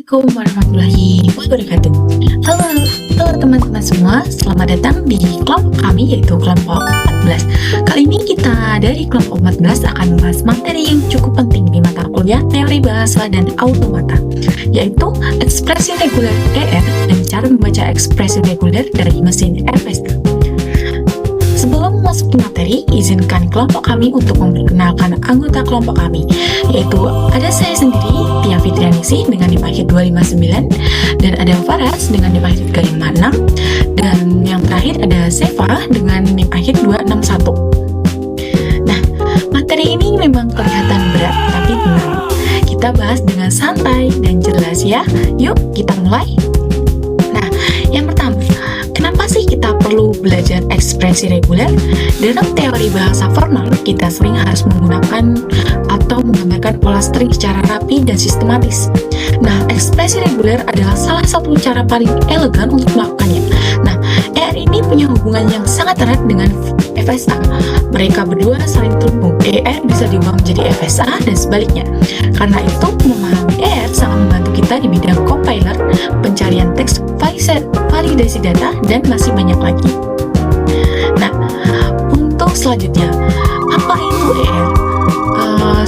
Assalamualaikum warahmatullahi wabarakatuh. Halo teman-teman semua, selamat datang di kelompok kami yaitu kelompok 14. Kali ini kita dari kelompok 14 akan membahas materi yang cukup penting di mata kuliah teori bahasa dan automata, yaitu ekspresi reguler ER dan cara membaca ekspresi reguler dari mesin RPSA. Sebelum masuk ke materi, izinkan kelompok kami untuk memperkenalkan anggota kelompok kami, yaitu ada saya sendiri, Tia Fitrianisi dengan NIM akhir 259, dan ada Faras dengan NIM akhir 356, dan yang terakhir ada Seva dengan NIM akhir 261. Nah, materi ini memang kelihatan berat, tapi tenang, kita bahas dengan santai dan jelas ya. Yuk, kita mulai. Nah, yang pertama, kenapa sih kita perlu belajar ekspresi reguler? Dalam teori bahasa formal, kita sering harus menggunakan atau menggambarkan pola string secara rapi dan sistematis. Nah, ekspresi reguler adalah salah satu cara paling elegan untuk melakukannya. Nah, ER ini punya hubungan yang sangat erat dengan FSA. Mereka berdua saling terhubung. ER bisa diubah menjadi FSA dan sebaliknya. Karena itu, memahami ER sangat membantu kita di bidang compiler, pencarian teks, validasi data, dan masih banyak lagi. Nah, untuk selanjutnya, apa itu ER?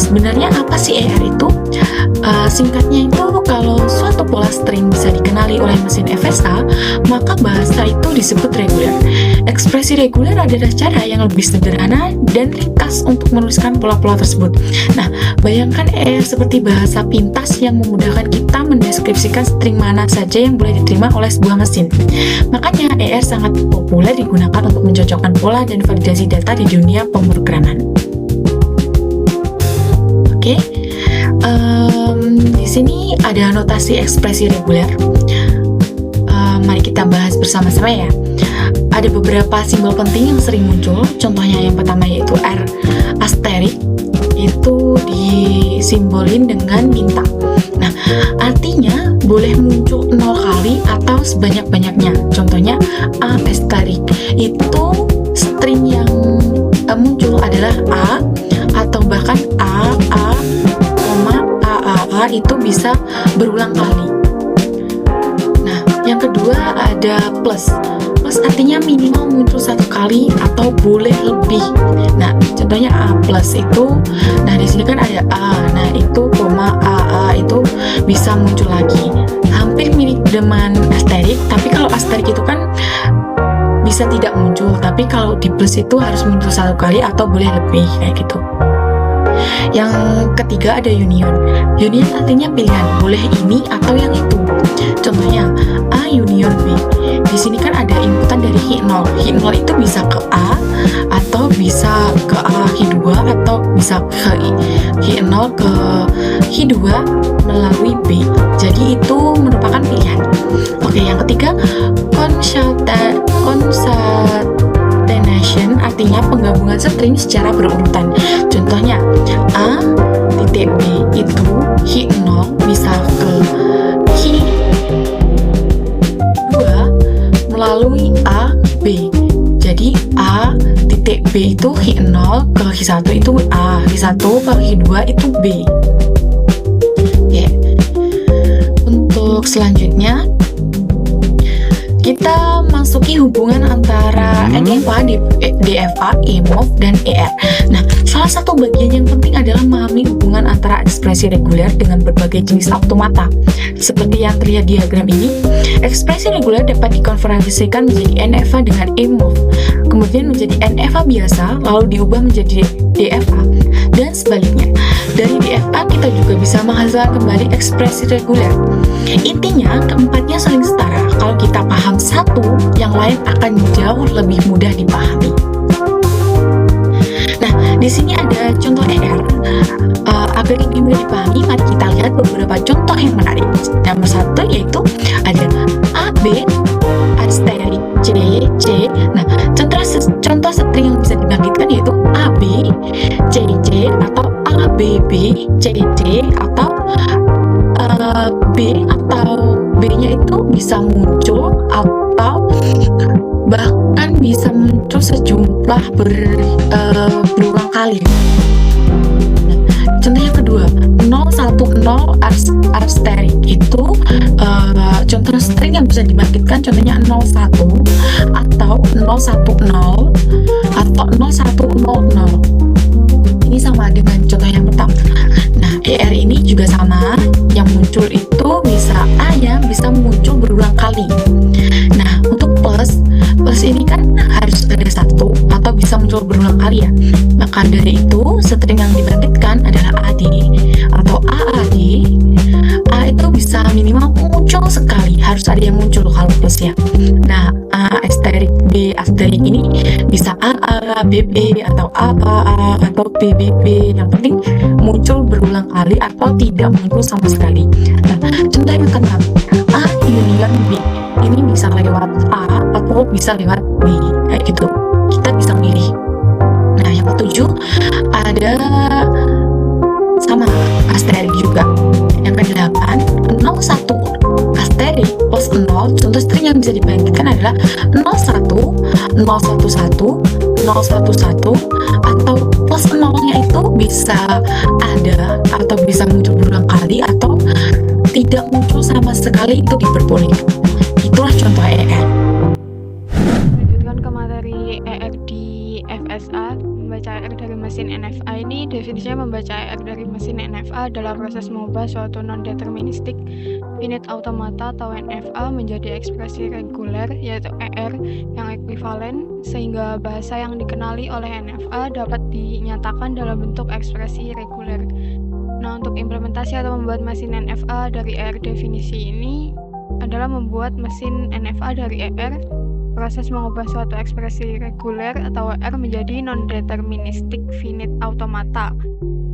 Sebenarnya apa sih ER itu? Singkatnya itu, kalau suatu pola string bisa dikenali oleh mesin FSA, maka bahasa itu disebut reguler. Ekspresi reguler adalah cara yang lebih sederhana dan ringkas untuk menuliskan pola-pola tersebut. Nah, bayangkan ER seperti bahasa pintas yang memudahkan kita mendeskripsikan string mana saja yang boleh diterima oleh sebuah mesin. Makanya ER sangat populer digunakan untuk mencocokkan pola dan validasi data di dunia pemrograman. Oke. Di sini ada notasi ekspresi reguler. Mari kita bahas bersama-sama ya. Ada beberapa simbol penting yang sering muncul. Contohnya yang pertama yaitu R asterik, itu disimbolin dengan bintang. Nah, artinya boleh muncul 0 kali atau sebanyak-banyaknya. Contohnya A asterik, itu string yang muncul adalah A, atau bahkan A, itu bisa berulang kali. Nah, yang kedua ada plus. Plus artinya minimal muncul 1 kali atau boleh lebih. Nah, contohnya A plus itu, nah di sini kan ada A, nah itu koma A itu bisa muncul lagi. Hampir mirip dengan asterik, tapi kalau asterik itu kan bisa tidak muncul, tapi kalau di plus itu harus muncul 1 kali atau boleh lebih kayak gitu. Yang ketiga ada union. Union artinya pilihan, boleh ini atau yang itu. Contohnya A union B. Di sini kan ada inputan dari Hi0. Hi0 itu bisa ke A atau bisa ke A Hi2 atau bisa ke Hi0 ke Hi2 melalui B. Jadi itu merupakan pilihan. Oke, yang ketiga concatenation artinya penggabungan string secara berurutan. Contohnya A titik B itu Hi0 bisa ke Hi2 melalui A B. Jadi A titik B itu Hi0 ke Hi1 itu A, Hi1 ke Hi2 itu B. Yeah. Untuk selanjutnya kita masuki hubungan antara NFA, DFA, EMOV, dan ER. Nah, salah satu bagian yang penting adalah memahami hubungan antara ekspresi reguler dengan berbagai jenis automata. Seperti yang terlihat di diagram ini, ekspresi reguler dapat dikonversikan menjadi NFA dengan EMOV, kemudian menjadi NFA biasa, lalu diubah menjadi DFA, dan sebaliknya. Dari DFA kita juga bisa menghasilkan kembali ekspresi reguler. Intinya, keempatnya saling setara. Kalau kita paham satu, yang lain akan jauh lebih mudah dipahami. Nah, di sini ada contoh ER. Agar lebih mudah dipahami, mari kita lihat beberapa contoh yang menarik. Nomor 1 yaitu ada A, B, asterik, C, C. Nah, contoh string yang bisa dibangkitkan yaitu A, B, C, C, atau A, B, B, C, C, atau B atau B-nya itu bisa muncul atau bahkan bisa muncul sejumlah berulang kali. Contoh yang kedua, 010 asterik itu muncul itu bisa A ya, bisa muncul berulang kali. Nah, untuk plus ini kan harus ada satu atau bisa muncul berulang kali ya. Maka dari itu string yang dibangkitkan adalah AD atau AAD. A itu bisa minimal muncul sekali, harus ada yang muncul kalau plus ya. Nah, A asterik B asterik ini bisa AA, BB atau AAA atau BBB. Yang penting muncul berulang kali atau tidak muncul sama sekali. Nah, contoh yang keenam, A union B. Ini bisa lewat A atau bisa lewat B, kayak gitu. Kita bisa milih. Nah, yang ketujuh ada sama asterik juga. Yang kedelapan 01 asterik plus 0. Contoh string yang bisa dibangkitkan adalah 01, 011, 011 atau plus 0-nya itu bisa ada atau bisa muncul berulang kali atau tidak muncul sama sekali, itu diperbolehkan. Itulah contoh ER. Lanjutkan ke materi ER di FSA. Membaca ER dari mesin NFA ini definisinya membaca ER dari mesin NFA adalah proses mengubah suatu non-deterministik finite automata atau NFA menjadi ekspresi reguler yaitu ER yang ekuivalen sehingga bahasa yang dikenali oleh NFA dapat dinyatakan dalam bentuk ekspresi reguler. Nah, untuk implementasi atau membuat mesin NFA dari ER definisi ini adalah membuat mesin NFA dari ER proses mengubah suatu ekspresi reguler atau ER menjadi non-deterministik finite automata,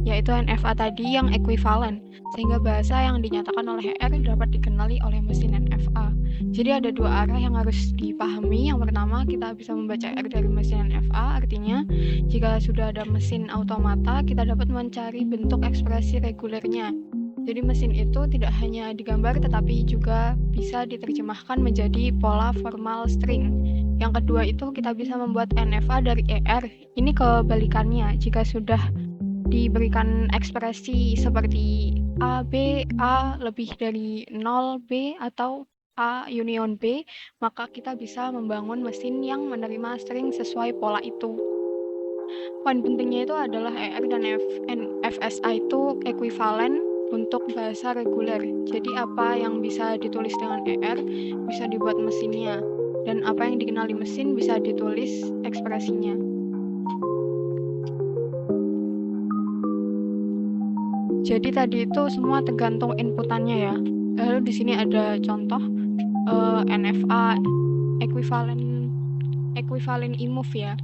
yaitu NFA tadi yang ekuivalen, sehingga bahasa yang dinyatakan oleh ER dapat dikenali oleh mesin NFA. Jadi ada dua arah yang harus dipahami. Yang pertama, kita bisa membaca ER dari mesin NFA, artinya jika sudah ada mesin automata, kita dapat mencari bentuk ekspresi regulernya. Jadi mesin itu tidak hanya digambar tetapi juga bisa diterjemahkan menjadi pola formal string. Yang kedua itu kita bisa membuat NFA dari ER. Ini kebalikannya, jika sudah diberikan ekspresi seperti A, B, A lebih dari 0, B atau A union B, maka kita bisa membangun mesin yang menerima string sesuai pola itu. Poin pentingnya itu adalah ER dan FSA itu ekuivalen untuk bahasa reguler. Jadi apa yang bisa ditulis dengan ER bisa dibuat mesinnya, dan apa yang dikenali mesin bisa ditulis ekspresinya. Jadi tadi itu semua tergantung inputannya ya. Lalu di sini ada contoh NFA ekuivalen imove ya.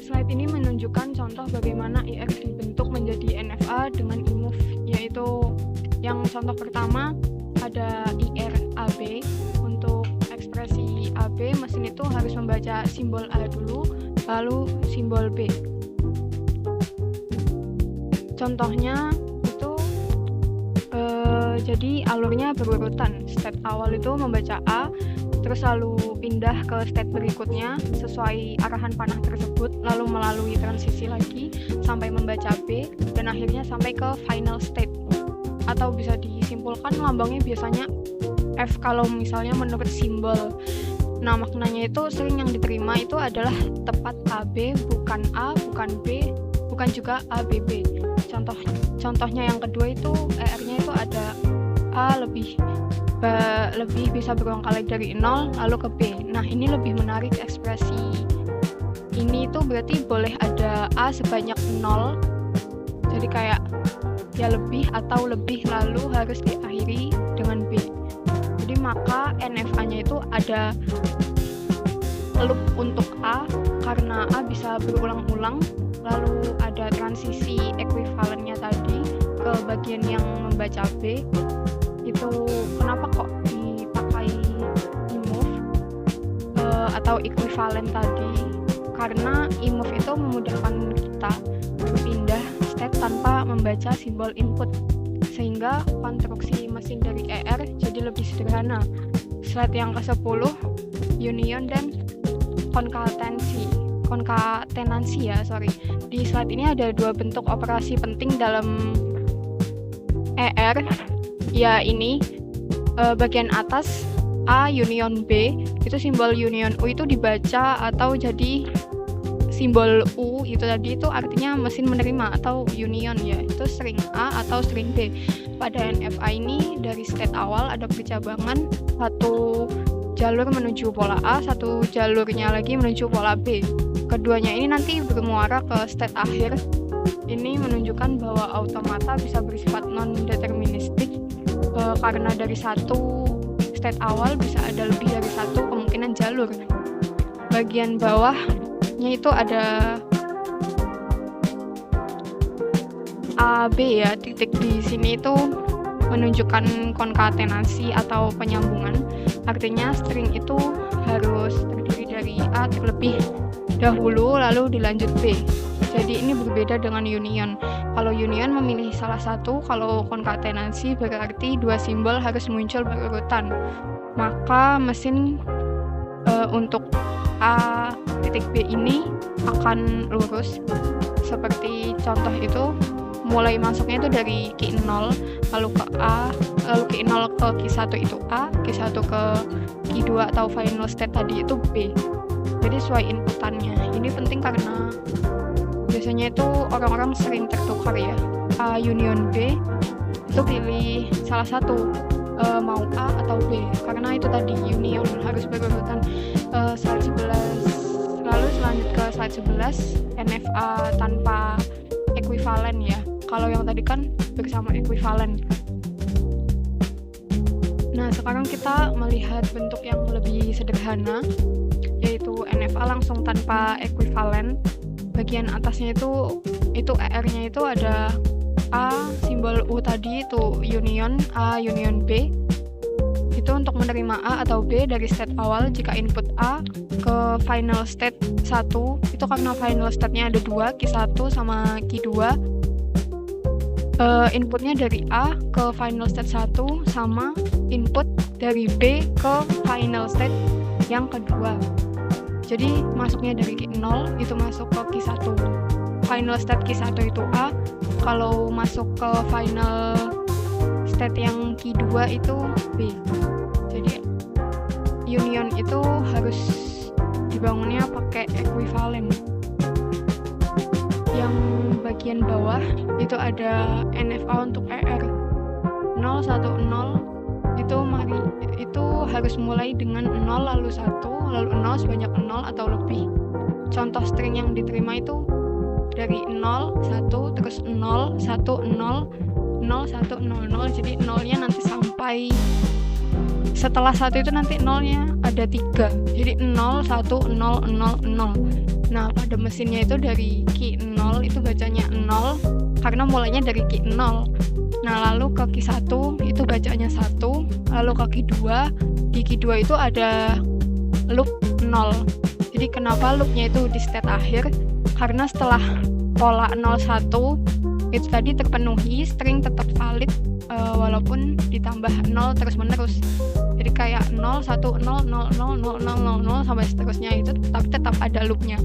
Slide ini menunjukkan contoh bagaimana ER dibentuk menjadi NFA dengan imove, yaitu yang contoh pertama ada IR AB. Untuk ekspresi AB, mesin itu harus membaca simbol A dulu, lalu simbol B. Contohnya itu jadi alurnya berurutan. Step awal itu membaca A, terus lalu pindah ke step berikutnya sesuai arahan panah tersebut, lalu melalui transisi lagi sampai membaca B, dan akhirnya sampai ke final state. Atau bisa disimpulkan lambangnya biasanya F kalau misalnya menurut simbol. Nah, maknanya itu string yang diterima itu adalah tepat AB, bukan A, bukan B, bukan juga ABB. Contohnya yang kedua itu ER-nya itu ada A lebih bisa berulang kali dari 0 lalu ke B. Nah, ini lebih menarik ekspresi ini itu berarti boleh ada A sebanyak 0. Jadi kayak ya lebih atau lebih lalu harus diakhiri dengan B. Jadi maka NFA-nya itu ada loop untuk A karena A bisa berulang-ulang, lalu ada transisi ekuivalennya tadi ke bagian yang membaca B. Itu kenapa kok dipakai imove atau equivalent tadi, karena imove itu memudahkan kita berpindah step tanpa membaca simbol input, sehingga konstruksi mesin dari ER jadi lebih sederhana. Slide yang ke-10, union dan konkatenansi ya, Di slide ini ada dua bentuk operasi penting dalam ER, ya ini bagian atas A union B, itu simbol union U itu dibaca atau jadi simbol U itu tadi itu artinya mesin menerima atau union ya, itu string A atau string B. Pada NFA ini dari state awal ada percabangan, satu jalur menuju pola A, satu jalurnya lagi menuju pola B. Keduanya ini nanti bermuara ke state akhir. Ini menunjukkan bahwa automata bisa bersifat non-deterministik karena dari satu state awal bisa ada lebih dari satu kemungkinan jalur. Bagian bawahnya itu ada A, B ya, titik di sini itu menunjukkan konkatenasi atau penyambungan. Artinya string itu harus terdiri dari A terlebih dahulu lalu dilanjut B. Jadi ini berbeda dengan union. Kalau union memilih salah satu, kalau konkatenasi berarti dua simbol harus muncul berurutan. Maka mesin untuk A titik B ini akan lurus. Seperti contoh itu, mulai masuknya itu dari Q0, lalu ke A, lalu Q0 ke Q1 itu A, Q1 ke Q2 atau final state tadi itu B. Jadi sesuai inputannya. Ini penting karena biasanya itu orang-orang sering tertukar ya, A union B, itu pilih salah satu, mau A atau B, karena itu tadi union harus berurutan. Slide 11, lalu selanjut ke slide 11, NFA tanpa ekuivalen ya, kalau yang tadi kan bersama ekuivalen. Nah sekarang kita melihat bentuk yang lebih sederhana, yaitu NFA langsung tanpa ekuivalen. Bagian atasnya itu ER-nya itu ada A, simbol U tadi itu union, A union B. Itu untuk menerima A atau B dari state awal jika input A ke final state 1. Itu karena final state-nya ada 2, Q1 sama Q2. Inputnya dari A ke final state 1 sama input dari B ke final state yang kedua. Jadi masuknya dari Q0 itu masuk ke Q1. Final state Q1 itu A. Kalau masuk ke final state yang Q2 itu B. Jadi union itu harus dibangunnya pakai ekuivalen. Yang bagian bawah itu ada NFA untuk ER 0, 1, 0. Itu harus mulai dengan 0 lalu 1 lalu 0 sebanyak 0 atau lebih. Contoh string yang diterima itu dari 0, 1, terus 0, 1, 0, 0, 1, 0, 0. Jadi 0-nya nanti sampai setelah 1 itu nanti 0-nya ada 3. Jadi 0, 1, 0, 0, 0. Nah pada mesinnya itu dari Q0 itu bacanya 0 karena mulainya dari Q0. Nah lalu ke Q1 itu bacanya 1, lalu ke Q2, di Q2 itu ada loop 0. Jadi kenapa loopnya itu di state akhir? Karena setelah pola 01 itu tadi terpenuhi, string tetap valid walaupun ditambah 0 terus menerus. Jadi kayak 0, 1, 0, 0, 0, 0, 0, 0, 0 sampai seterusnya itu tetap ada loopnya.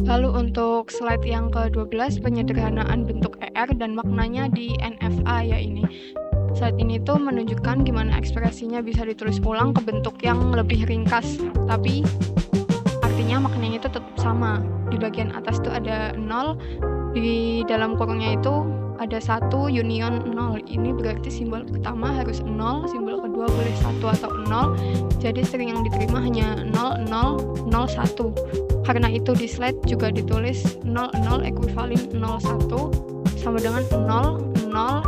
Lalu untuk slide yang ke-12, penyederhanaan bentuk ER dan maknanya di NFA ya ini. Slide ini tuh menunjukkan gimana ekspresinya bisa ditulis ulang ke bentuk yang lebih ringkas, tapi artinya maknanya itu tetap sama. Di bagian atas tuh ada 0, di dalam kurungnya itu ada 1 union 0. Ini berarti simbol pertama harus 0, simbol kedua boleh 1 atau 0. Jadi string yang diterima hanya 0, 0, 0, 1. Karena itu di slide juga ditulis 0, 0 ekuivalen 0, 1 sama dengan 0, 0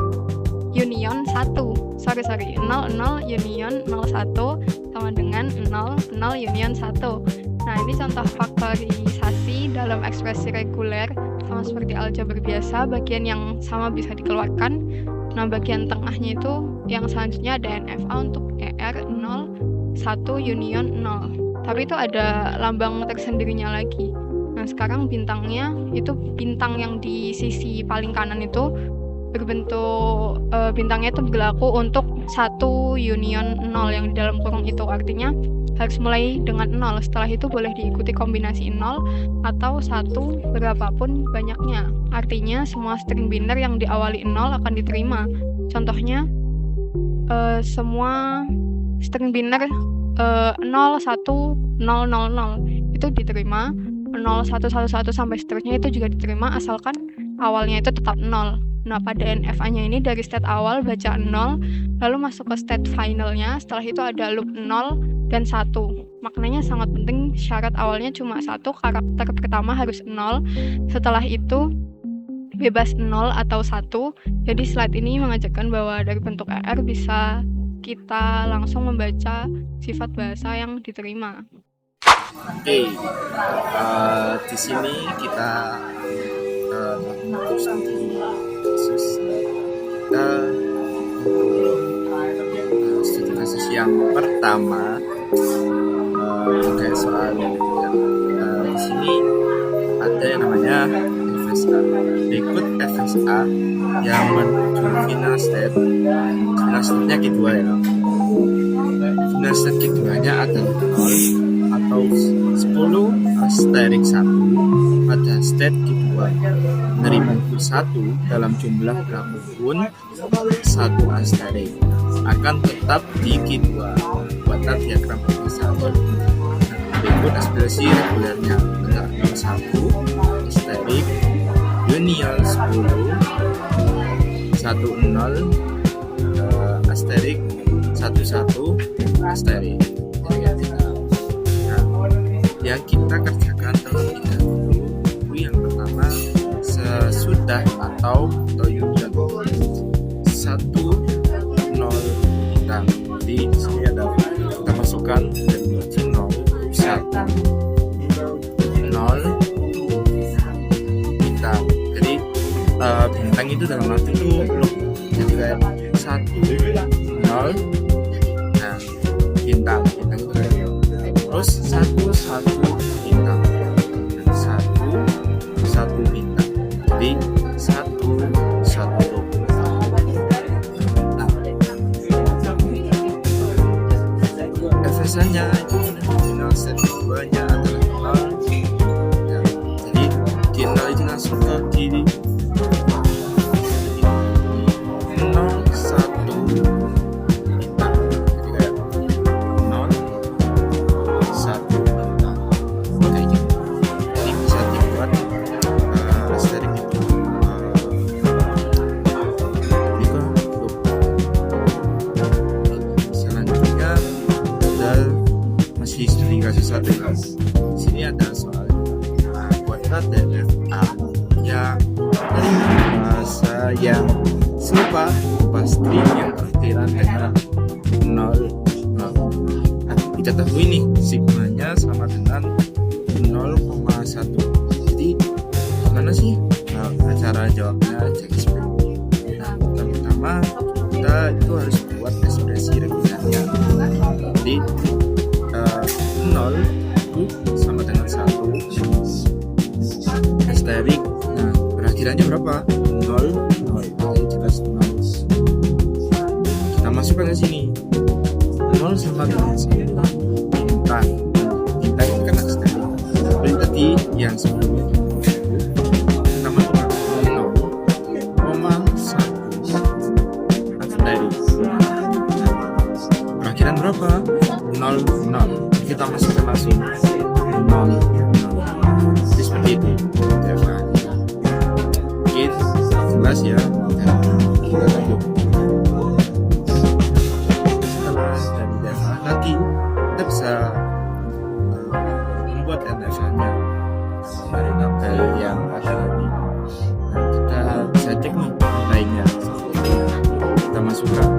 union 1. Sorry, 0, 0 union 0, 1 sama dengan 0, 0 union 1. Nah, ini contoh faktorisasi dalam ekspresi reguler, sama seperti aljabar biasa, bagian yang sama bisa dikeluarkan. Nah, bagian tengahnya itu yang selanjutnya ada NFA untuk ER 0, 1 union 0. Tapi itu ada lambang tersendirinya lagi. Nah, sekarang bintangnya, itu bintang yang di sisi paling kanan itu berbentuk, bintangnya itu berlaku untuk 1 union 0 yang di dalam kurung itu. Artinya harus mulai dengan 0, setelah itu boleh diikuti kombinasi 0 atau 1 berapapun banyaknya. Artinya semua string binder yang diawali 0 akan diterima. Contohnya semua string binder 0, 1, 0, 0, 0 itu diterima, 0, 1, 1, 1 sampai seterusnya itu juga diterima asalkan awalnya itu tetap 0. Nah, pada NFA-nya ini dari state awal baca 0, lalu masuk ke state finalnya, setelah itu ada loop 0 dan 1. Maknanya sangat penting, syarat awalnya cuma 1, karakter pertama harus 0, setelah itu bebas 0 atau 1. Jadi slide ini mengajarkan bahwa dari bentuk ER bisa kita langsung membaca sifat bahasa yang diterima. Oke, di sini kita untuk studi kasus kita untuk studi kasus yang pertama kayak soal di sini ada yang namanya FSA. Berikut FSA yang menuju final state. Final state-nya kedua ya. Final state keduanya adalah 0 atau 10 asterik 1 pada state kedua. Menerima 1 dalam jumlah berapapun 1 asterik akan tetap di kedua. Buatan diagram saja. Berikut ekspresi regulernya adalah 1 asterik union 10 10 asterik 11 asterik. Yang kita kerjakan terlebih dahulu, yang pertama sesudah atau union 1 0 bintang. Di sini ada kita masukkan definisi 0 1 0 bintang. Jadi bintang itu dalam arti itu jadi kayak 1 0 nah bintang itu kayak terus 1 bintang 1 bintang, jadi 1 FSA-nya itu final set keduanya adalah 0 ya, jadi di 0 itu langsung ke kiri 0 1 bintang, jadi kayak 0 1 bintang kayak gitu. Jadi bisa dibuat asterik itu selanjutnya masih studi kasus satu. Di sini ada soal buatlah DFA yang dari bahasa yang serupa pasti yang terakhiran dengan 0. Kita tahu ini sigmanya sama dengan 0,1. Jadi gimana sih cara jawabnya? Nah, pertama kita itu harus buat ekspresi regulernya. Jadi 0 itu sama dengan 1 asterik. Nah, perakhirannya berapa? 0 jelas 0. Kita masukkan ke sini 0 sama dengan 1 bintang. Bintang itu kan asterik. Seperti tadi yang sebelumnya kita masukkan 0,1 asterik. Perakhiran berapa? 0 kita masukkan langsung 0 jadi seperti itu. Mungkin jelas ya. Kita lanjut. Setelah dari DFA lagi kita bisa membuat NFA-nya dari tabel yang ada tadi. Kita bisa cek nih nilainya. Kita masukkan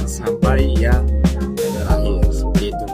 sampai yang terakhir seperti itu.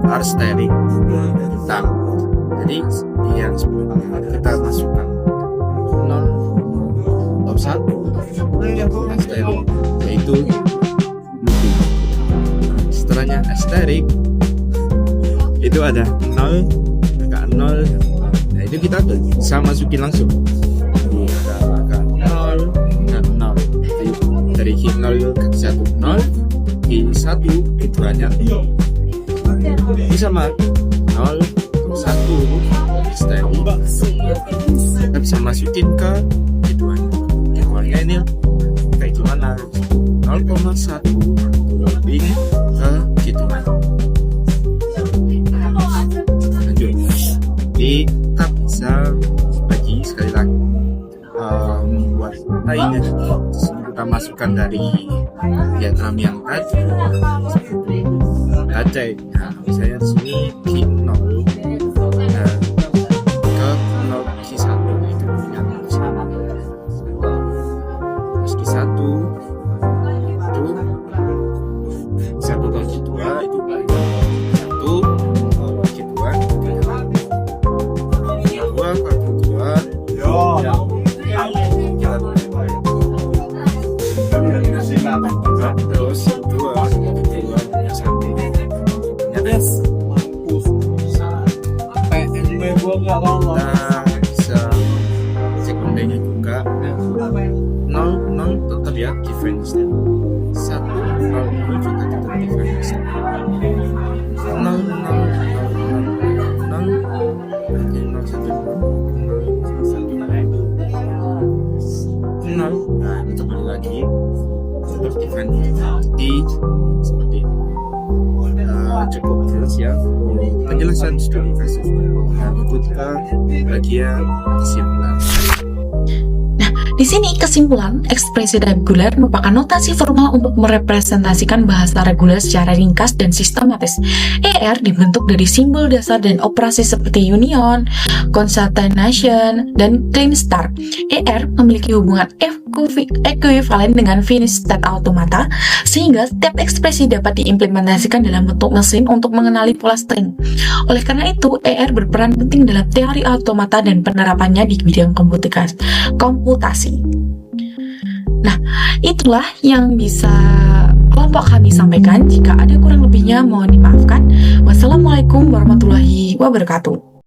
R-steric tentang. Jadi yang sebelumnya kita masukkan 0 atau 1 R-steric, yaitu looping. Setelahnya asterisk itu ada 0, angka 0. Nah itu kita bisa masukin langsung. Jadi ada angka 0 dan 0. Jadi dari K0 ke 1 0, K1 itu hanya 0. Ini sama 0 1 asterisk. Kita bisa masukin ke K2-nya. K2-nya ini kayak gimana? 0,1 looping ke K2. Lanjut. Jadi kita bisa bagi sekali lagi buat lainnya. Kita masukkan dari diagram yang tadi. Baca ya, misalnya di sini K0 ke 0 K1 itu yang sama. Terus K1 itu 1 ke K2 itu 1 ke K2 terus 2 bisa cek kondenya juga 0 tetap ya given state 1 0 juga tetap given state 0 0 nah itu kembali lagi terus given di seperti ini. Cukup jelas ya penjelasan studi kasus. Nah, ikut ke bagian kesimpulan. Di sini kesimpulan, ekspresi reguler merupakan notasi formal untuk merepresentasikan bahasa reguler secara ringkas dan sistematis. ER dibentuk dari simbol dasar dan operasi seperti union, concatenation, dan clean start. ER memiliki hubungan ekuivalen dengan finish state automata, sehingga setiap ekspresi dapat diimplementasikan dalam bentuk mesin untuk mengenali pola string. Oleh karena itu, ER berperan penting dalam teori automata dan penerapannya di bidang komputasi. Nah, itulah yang bisa kelompok kami sampaikan. Jika ada kurang lebihnya, mohon dimaafkan. Wassalamualaikum warahmatullahi wabarakatuh.